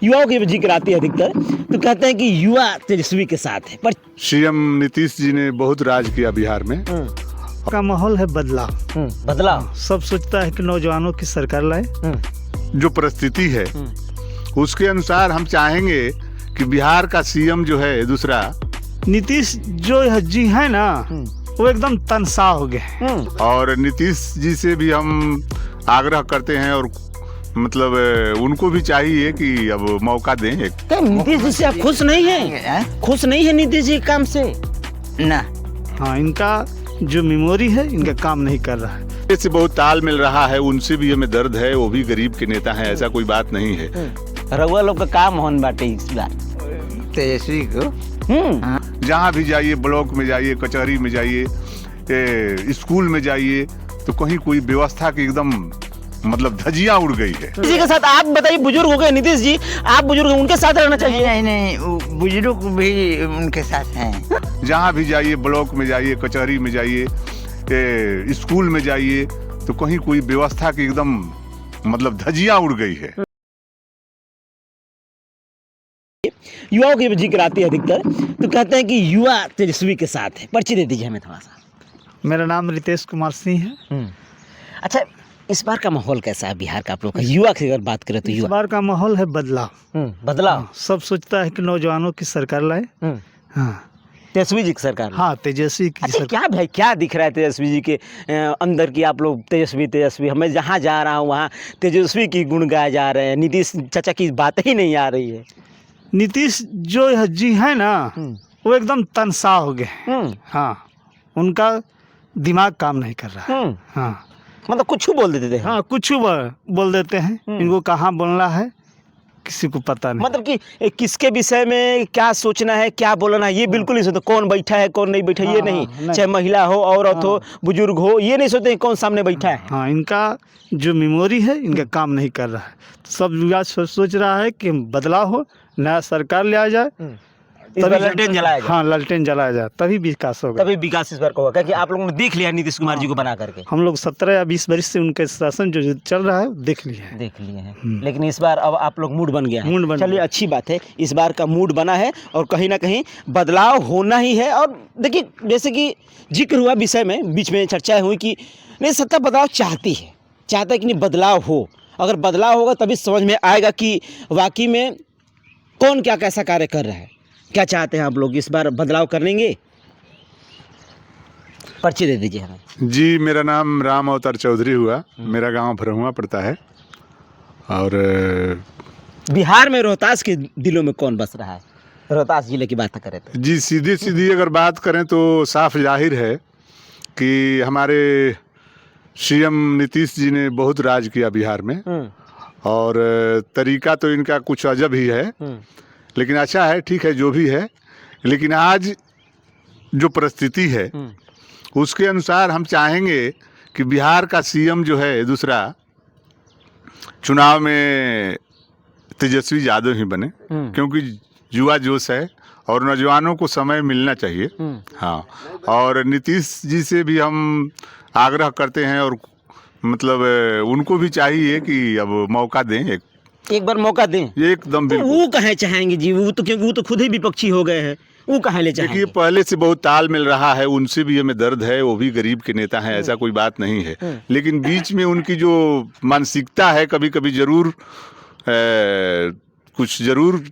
युवाओं की जिक्र आती है अधिकतर, तो कहते हैं कि युवा तेजस्वी के साथ है। पर सीएम नीतीश जी ने बहुत राज किया बिहार में। का माहौल है बदलाव। बदलाव सब सोचता है कि नौजवानों की सरकार लाए। जो परिस्थिति है उसके अनुसार हम चाहेंगे कि बिहार का सीएम जो है दूसरा नीतीश जो जी है ना वो एकदम तनसा हो गए। और नीतीश जी से भी हम आग्रह करते हैं और मतलब उनको भी चाहिए कि अब मौका दें एक। क्या नीतीश जी से आप खुश नहीं है? खुश नहीं है नीतीश जी के काम से ना? हाँ, इनका जो मेमोरी है इनका काम नहीं कर रहा है। इससे बहुत ताल मिल रहा है, उनसे भी हमें दर्द है, वो भी गरीब के नेता हैं, ऐसा कोई बात नहीं है। रउआ लोग का काम होन बाटे इस बार तेजस्वी को जहाँ भी जाइए, ब्लॉक में जाइए, कचहरी में जाइए, स्कूल में जाइए, तो कहीं कोई व्यवस्था की एकदम मतलब धजियां उड़ गई है। इसी के साथ आप बताइए, बुजुर्ग हो गए नीतीश जी, आप बुजुर्ग हैं, उनके साथ रहना चाहिए। नहीं बुजुर्ग भी उनके साथ हैं। जहाँ भी जाइए, ब्लॉक में जाइए, कचहरी में जाइए, स्कूल में जाइए, तो कहीं कोई व्यवस्था की एकदम मतलब धजियां उड़ गई है। युवाओं की जिक्र आती है अधिकतर, तो कहते हैं कि युवा तेजस्वी के साथ है। परिचय दे दीजिए हमें थोड़ा सा। मेरा नाम रितेश कुमार सिंह है। अच्छा, इस बार का माहौल कैसा है बिहार का आप लोग का? युवा की अगर बात करें तो इस युवा बार का माहौल है बदलाव। बदलाव सब सोचता है कि नौजवानों की सरकार लाए। हाँ, तेजस्वी जी की सरकार में। हाँ, तेजस्वी की अच्छा, क्या भाई क्या दिख रहा है तेजस्वी जी के अंदर की? आप लोग तेजस्वी, हमें जहाँ जा रहा हूँ वहाँ तेजस्वी की गुण गाए जा रहे हैं, नीतीश चाचा की बात ही नहीं आ रही है। नीतीश जो जी है ना वो एकदम तनसा हो गए। हाँ, उनका दिमाग काम नहीं कर रहा है। हाँ, मतलब कुछ बोल देते थे। हाँ, कुछ बोल देते हैं। इनको कहाँ बोलना है किसी को पता नहीं। मतलब कि किसके विषय में क्या सोचना है, क्या बोलना है, ये बिल्कुल नहीं सोचते। कौन बैठा है कौन नहीं बैठा, ये नहीं। चाहे महिला हो, औरत हो, बुजुर्ग हो, ये नहीं सोचते कौन सामने बैठा है। हाँ, इनका जो मेमोरी है इनका काम नहीं कर रहा है। सब युवा सोच रहा है कि बदलाव हो, नया सरकार ले आ जाए, तभी ललटेन जलाया जाए। हाँ, ललटेन जलाया जाए, तभी विकास होगा। तभी विकास इस बार का होगा, क्योंकि आप लोगों ने देख लिया नीतीश कुमार जी को बना करके। हम लोग 17 या 20 वर्ष से उनके शासन जो चल रहा है देख लिए हैं। लेकिन इस बार अब आप लोग मूड बन गया है। मूड बन चलिए, अच्छी बात है, इस बार का मूड बना है और कहीं ना कहीं बदलाव होना ही है। और देखिए, जैसे कि जिक्र हुआ विषय में, बीच में चर्चा हुई कि नहीं, सत्ता बदलाव चाहता है कि नहीं बदलाव हो। अगर बदलाव होगा तभी समझ में आएगा कि वाकई में कौन क्या कैसा कार्य कर रहा है। क्या चाहते हैं आप लोग, इस बार बदलाव करेंगे? पर्ची दे दीजिए हमें। जी, मेरा नाम राम अवतार चौधरी हुआ, मेरा गांव भरहुआ पड़ता है। और बिहार में रोहतास के दिलों में कौन बस रहा है? रोहतास जिले की बात करें तो जी, सीधी अगर बात करें तो साफ जाहिर है कि हमारे सीएम नीतीश जी ने बहुत राज किया बिहार में। और तरीका तो इनका कुछ अजब ही है, लेकिन अच्छा है, ठीक है जो भी है। लेकिन आज जो परिस्थिति है उसके अनुसार हम चाहेंगे कि बिहार का सीएम जो है दूसरा चुनाव में तेजस्वी यादव ही बने, क्योंकि युवा जोश है और नौजवानों को समय मिलना चाहिए। हाँ, और नीतीश जी से भी हम आग्रह करते हैं और मतलब उनको भी चाहिए कि अब मौका दें, एक बार मौका दें। एकदम तो बिल्कुल। वो कहे चाहेंगे जी, वो तो क्योंकि वो तो खुद ही विपक्षी हो गए हैं, वो कहे ले चाहेंगे। देखिए, पहले से बहुत ताल मिल रहा है, उनसे भी हमें दर्द है, वो भी गरीब के नेता हैं, ऐसा कोई बात नहीं है। लेकिन बीच में उनकी जो मानसिकता है कभी कभी जरूर कुछ जरूर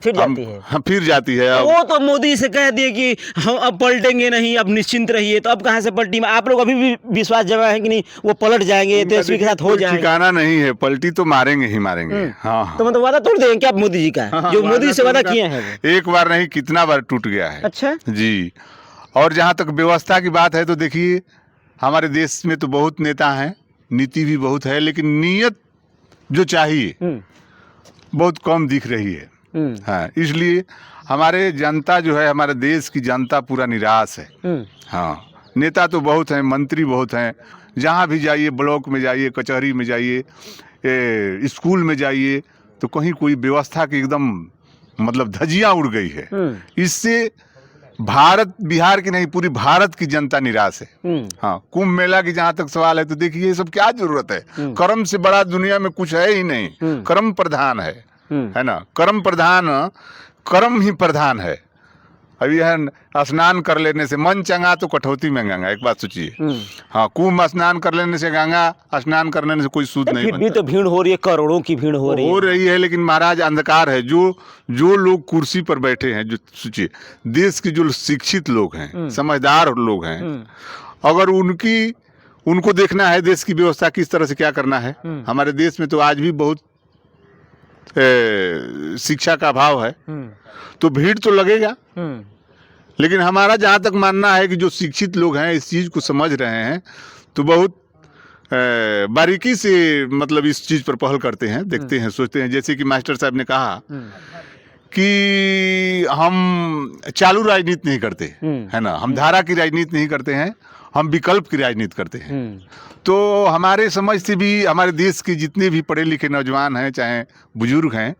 फिर जाती है। हाँ, फिर जाती है। वो तो मोदी से कह दिए कि हम अब पलटेंगे नहीं, अब निश्चिंत रहिए, तो अब कहाँ से पलटी? आप लोग अभी भी विश्वास जमाए हैं कि नहीं वो पलट जाएंगे, तेजस्वी के साथ हो जाएंगे? ठिकाना नहीं है, पलटी तो मारेंगे ही मारेंगे। हाँ, तो मतलब वादा तोड़ देंगे क्या मोदी जी का? जो मोदी से वादा किए हैं वो एक बार नहीं कितना बार टूट गया है। अच्छा जी। और जहाँ तक व्यवस्था की बात है तो देखिए, हमारे देश में तो बहुत नेता हैं, नीति भी बहुत है, लेकिन नीयत जो चाहिए बहुत कम दिख रही है। हाँ, इसलिए हमारे जनता जो है, हमारे देश की जनता पूरा निराश है। हाँ, नेता तो बहुत हैं, मंत्री बहुत हैं, जहाँ भी जाइए, ब्लॉक में जाइए, कचहरी में जाइए, स्कूल में जाइए, तो कहीं कोई व्यवस्था की एकदम मतलब धजियां उड़ गई है। इससे भारत, बिहार की नहीं पूरी भारत की जनता निराश है। हाँ, कुंभ मेला की जहाँ तक सवाल है तो देखिए, ये सब क्या जरूरत है? कर्म से बड़ा दुनिया में कुछ है ही नहीं, कर्म प्रधान है। है ना, कर्म प्रधान, कर्म ही प्रधान है। अभी है स्नान कर लेने से मन चंगा तो कठौती में गंगा, एक बात सोचिए। हाँ, कुंभ स्नान कर लेने से गंगा स्नान कर लेने से कोई सूद नहीं फिर भी बनता। तो भीड़ हो रही है, करोड़ों की भीड़ हो रही है। हो रही है, लेकिन महाराज अंधकार है। जो लोग कुर्सी पर बैठे हैं, जो सोचिए देश के जो शिक्षित लोग हैं, समझदार लोग हैं, अगर उनको देखना है देश की व्यवस्था किस तरह से क्या करना है। हमारे देश में तो आज भी बहुत शिक्षा का अभाव है, तो भीड़ तो लगेगा। लेकिन हमारा जहाँ तक मानना है कि जो शिक्षित लोग हैं इस चीज़ को समझ रहे हैं, तो बहुत बारीकी से मतलब इस चीज़ पर पहल करते हैं, देखते हैं, सोचते हैं। जैसे कि मास्टर साहब ने कहा कि हम चालू राजनीति नहीं करते, है ना, हम धारा की राजनीति नहीं करते हैं, हम विकल्प की राजनीति करते हैं। तो हमारे समझ से भी हमारे देश के जितने भी पढ़े लिखे नौजवान हैं, चाहे बुजुर्ग हैं,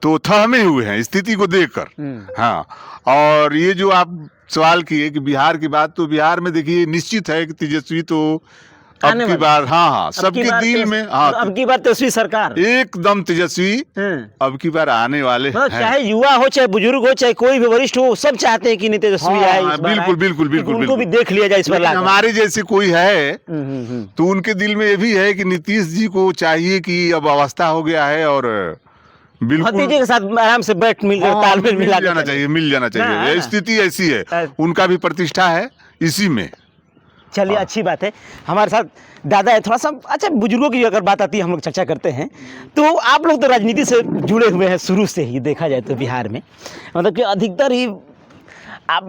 तो थमे हुए हैं स्थिति को देखकर। हाँ, और ये जो आप सवाल किए कि बिहार की बात, तो बिहार में देखिए निश्चित है कि तेजस्वी तो अब की बार, हाँ, सबके दिल में, हाँ, अब की बार तेजस्वी सरकार एकदम तेजस्वी अब की बार आने वाले हैं। चाहे युवा हो, चाहे बुजुर्ग हो, चाहे कोई भी वरिष्ठ हो, सब चाहते हैं कि नहीं तेजस्वी आए इस बार बिल्कुल आए। बिल्कुल बिल्कुल उनको भी देख लिया जाए इस बार लेकिन लाकर। हमारे जैसे कोई है तो उनके दिल में ये भी है कि नीतीश जी को चाहिए कि अब अवस्था हो गया है और बिल्कुल भतीजे के साथ आराम से बैठ मिलकर तालमेल मिला मिल जाना चाहिए, मिल जाना चाहिए। ये स्थिति ऐसी है, उनका भी प्रतिष्ठा है इसी में। चलिए, अच्छी बात है। हमारे साथ दादा है, थोड़ा सा अच्छा बुजुर्गों की अगर बात आती है, हम लोग चर्चा करते हैं। तो आप लोग तो राजनीति से जुड़े हुए हैं शुरू से ही, देखा जाए तो बिहार में, मतलब कि अधिकतर ही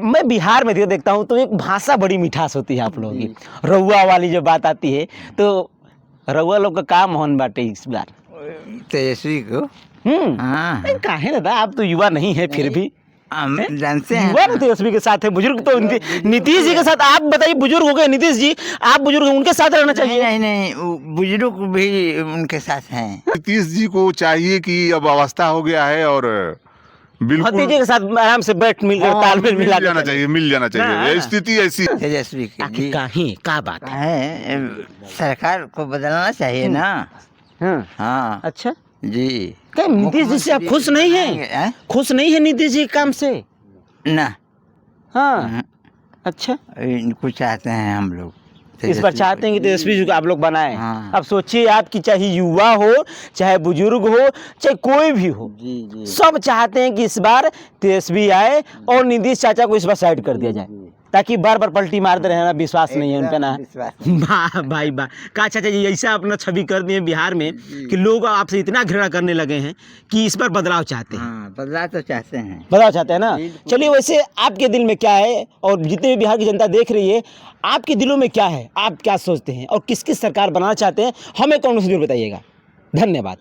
मैं बिहार में देखता हूँ तो एक भाषा बड़ी मिठास होती है आप लोगों की। रउआ वाली जो बात आती है, तो रउआ लोग का काम होन बाटे इस बार तेजस्वी को। हाँ, नहीं, काहे दादा, आप तो युवा नहीं है, फिर भी हम जानते हैं। युवा तेजस्वी के साथ है, बुजुर्ग तो उनके नीतीश जी के साथ। आप बताइए, बुजुर्ग हो गए नीतीश जी, आप बुजुर्ग हैं, उनके साथ रहना चाहिए। नहीं नहीं, बुजुर्ग भी उनके साथ हैं। नीतीश जी को चाहिए कि अब अवस्था हो गया है और बिल्कुल भतीजे के साथ आराम से बैठ मिलकर तालमेल मिला मिल जाना चाहिए, मिल जाना चाहिए। ये स्थिति ऐसी है। तेजस्वी की का बात है, सरकार को बदलना चाहिए ना। हाँ अच्छा जी। क्या नीतीश जी से आप खुश नहीं है? खुश नहीं है नीतीश जी के काम से? ना। हाँ, अच्छा, इनको चाहते हैं हम लोग। इस बार चाहते हैं कि तेजस्वी जी को आप लोग बनाएं। हाँ। अब सोचिए, आपकी चाहे युवा हो, चाहे बुजुर्ग हो, चाहे कोई भी हो, जी। सब सब चाहते हैं कि इस बार तेजस्वी आए और नीतीश चाचा को इस बार साइड कर दिया जाए, ताकि बार बार पलटी मारते रहे ना। विश्वास नहीं है उनका ना। वाह भाई वाह, का चाचा जी ऐसा अपना छवि कर दिए बिहार में कि लोग आपसे इतना घृणा करने लगे हैं कि इस बार बदलाव चाहते हैं। हाँ, बदलाव तो चाहते हैं। बदलाव चाहते हैं ना। चलिए, वैसे आपके दिल में क्या है, और जितने भी बिहार की जनता देख रही है, आपके दिलों में क्या है, आप क्या सोचते हैं और किस किस सरकार बनाना चाहते हैं, हमें कमेंट में जरूर बताइएगा। धन्यवाद।